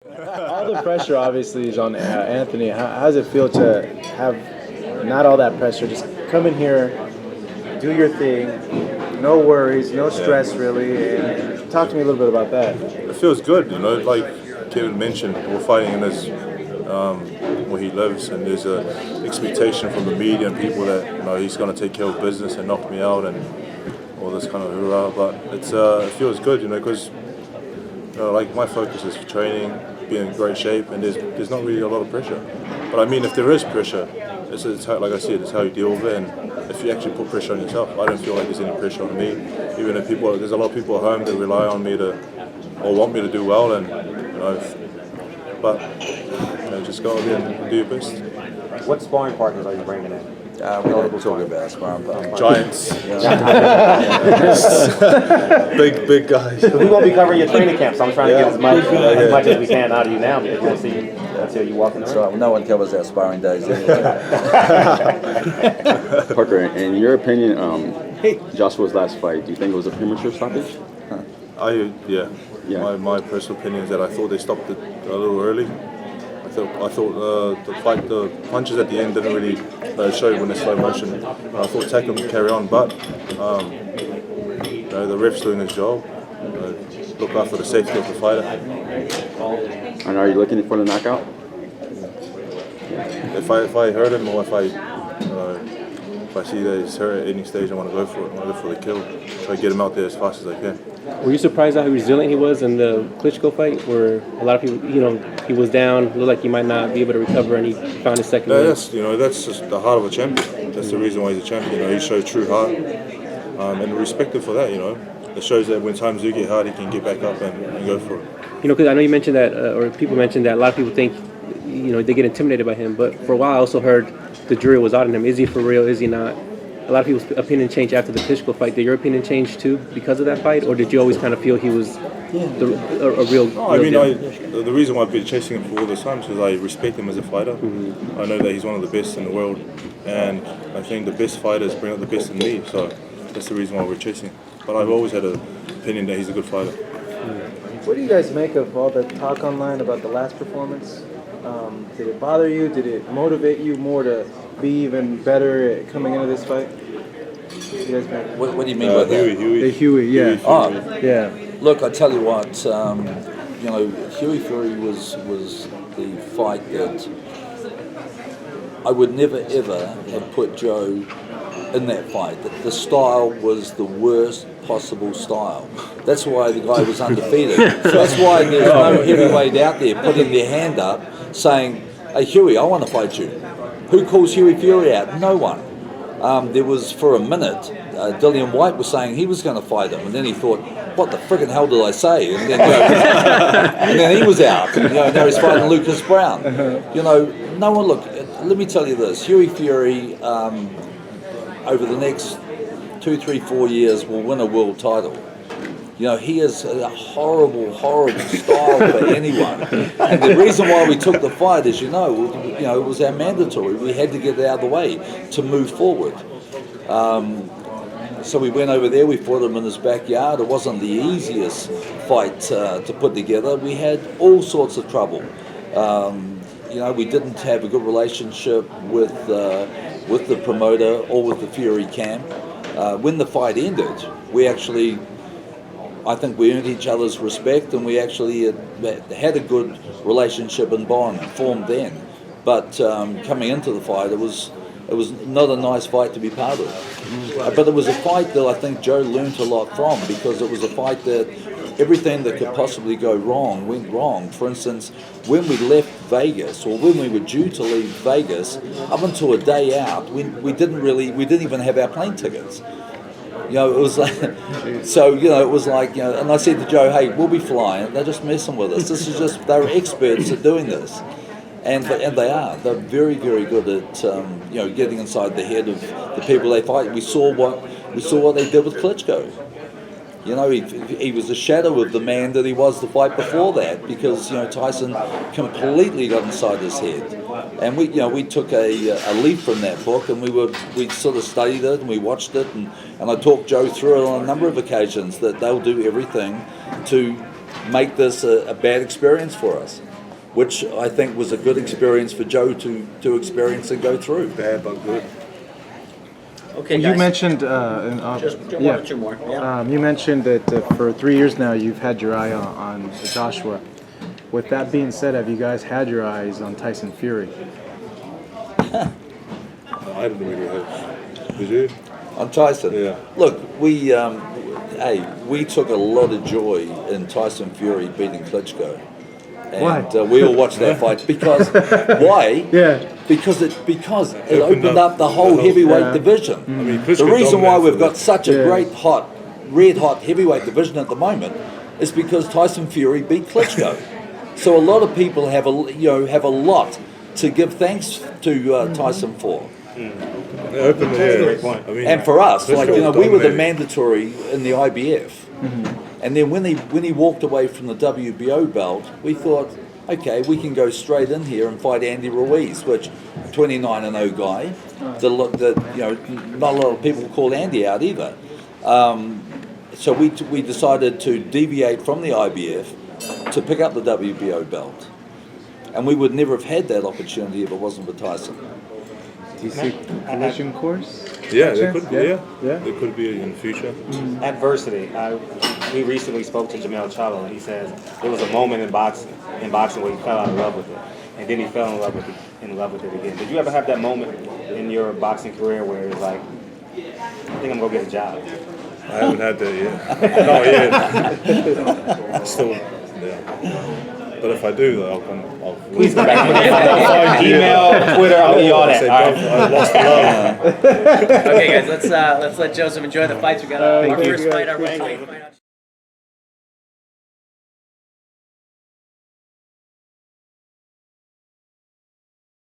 All the pressure obviously is on Anthony. How does it feel to have not all that pressure? Just come in here, do your thing, no worries, no stress really. And talk to me a little bit about that. It feels good, like Kevin mentioned, we're fighting in this where he lives, and there's a expectation from the media and people that he's going to take care of business and knock me out and all this kind of hoorah. But it feels good, because like my focus is training, being in great shape, and there's not really a lot of pressure. But I mean, if there is pressure, it's how, like I said, it's how you deal with it. And if you actually put pressure on yourself, I don't feel like there's any pressure on me. Even if there's a lot of people at home that rely on me or want me to do well, and but just go out there and do your best. What sparring partners are you bringing in? We don't talk about sparring partners. Giants, big guys. We won't be covering your training camp, so I'm trying to get as much as we can out of you now, because we'll see until you walk in the ring. Right. No one covers our sparring days anyway. Parker, in your opinion, Joshua's last fight, do you think it was a premature stoppage? Yeah. My personal opinion is that I thought they stopped it a little early. I thought the punches at the end didn't really show when they're slow motion. I thought tackle would carry on, but the ref's doing his job. Look after the safety of the fighter. And are you looking for the knockout? If I hurt him, or if I see that he's hurt at any stage, I want to go for it. I want to go for the kill. Try to get him out there as fast as I can. Were you surprised at how resilient he was in the Klitschko fight, where a lot of people, he was down, looked like he might not be able to recover, and he found his second win? That's just the heart of a champion. That's the reason why he's a champion. He showed true heart, and respect him for that. It shows that when times do get hard, he can get back up and go for it. Because I know you mentioned that, or people mentioned that a lot of people think, they get intimidated by him. But for a while, I also heard the jury was out on him. Is he for real? Is he not? A lot of people's opinion changed after the Klitschko fight. Did your opinion change too because of that fight, or did you always kind of feel he was a real? No, I mean, the reason why I've been chasing him for all this time is because I respect him as a fighter. Mm-hmm. I know that he's one of the best in the world, and I think the best fighters bring out the best in me. So that's the reason why we're chasing. But I've always had an opinion that he's a good fighter. What do you guys make of all the talk online about the last performance? Did it bother you? Did it motivate you more to be even better at coming into this fight? What do you mean by that? Huey, yeah. Oh, yeah. Look, I tell you what, Huey Fury was the fight that I would never ever have put Joe in that fight. The style was the worst possible style. That's why the guy was undefeated. That's why there's no heavyweight out there putting their hand up saying, "Hey Huey, I want to fight you." Who calls Huey Fury out? No one. There was, for a minute, Dillian White was saying he was going to fight him, and then he thought, what the friggin' hell did I say? And then, and then he was out. Now he's fighting Lucas Brown. No one, look, let me tell you this, Huey Fury, over the next 2, 3, 4 years will win a world title. He has a horrible, horrible style for anyone. And the reason why we took the fight, as it was our mandatory. We had to get it out of the way to move forward. So we went over there, we fought him in his backyard. It wasn't the easiest fight to put together. We had all sorts of trouble. We didn't have a good relationship with the promoter or with the Fury camp. When the fight ended, I think we earned each other's respect, and we actually had a good relationship and bond formed then. But coming into the fight, it was not a nice fight to be part of. But it was a fight that I think Joe learned a lot from, because it was a fight that everything that could possibly go wrong went wrong. For instance, when we left Vegas, or when we were due to leave Vegas, up until a day out, we didn't even have our plane tickets. It was like, it was like, and I said to Joe, hey, we'll be flying. They're just messing with us. They're experts at doing this. And they are. They're very, very good at, getting inside the head of the people they fight. We saw what they did with Klitschko. He was a shadow of the man that he was the fight before that, because Tyson completely got inside his head, and we took a leaf from that book, and we sort of studied it and we watched it, and I talked Joe through it on a number of occasions that they'll do everything to make this a bad experience for us. which I think was a good experience for Joe to experience and go through. Bad but good. Okay, You guys. mentioned, Just one yeah. or two more. Yeah. You mentioned that for 3 years now you've had your eye on Joshua. With that being said, have you guys had your eyes on Tyson Fury? I didn't really have. Did you? On Tyson. Yeah. Look, we took a lot of joy in Tyson Fury beating Klitschko. And Why? we all watched that fight because why? Yeah. Because it opened up the whole heavyweight yeah. division. I mean, The Klitschko reason why dominated we've for got that. such a Yeah. great red hot heavyweight division at the moment is because Tyson Fury beat Klitschko. So a lot of people have a lot to give thanks to Tyson for. It opened the Great point. I mean, And for us, Klitschko like we were the dominated. mandatory in the IBF, and then when he walked away from the WBO belt, we thought, okay, we can go straight in here and fight Andy Ruiz, which 29-0 guy. Not a lot of people call Andy out either. So we decided to deviate from the IBF to pick up the WBO belt, and we would never have had that opportunity if it wasn't for Tyson. Do you see collision course? Yeah, there could be. Yeah, Yeah. there could be in the future. Adversity. We recently spoke to Jamel Charlo, and he says there was a moment in boxing where he fell out of love with it, and then he fell in love with it again. Did you ever have that moment in your boxing career where it's like, I think I'm gonna get a job? I haven't had that yet. Not yet. Still, yeah. But if I do, though, I'll Please come back. Email, Twitter, I'll be all that. say, All right. I lost the love. Okay, guys. Let's let Joseph enjoy the fights. We got our first fight, our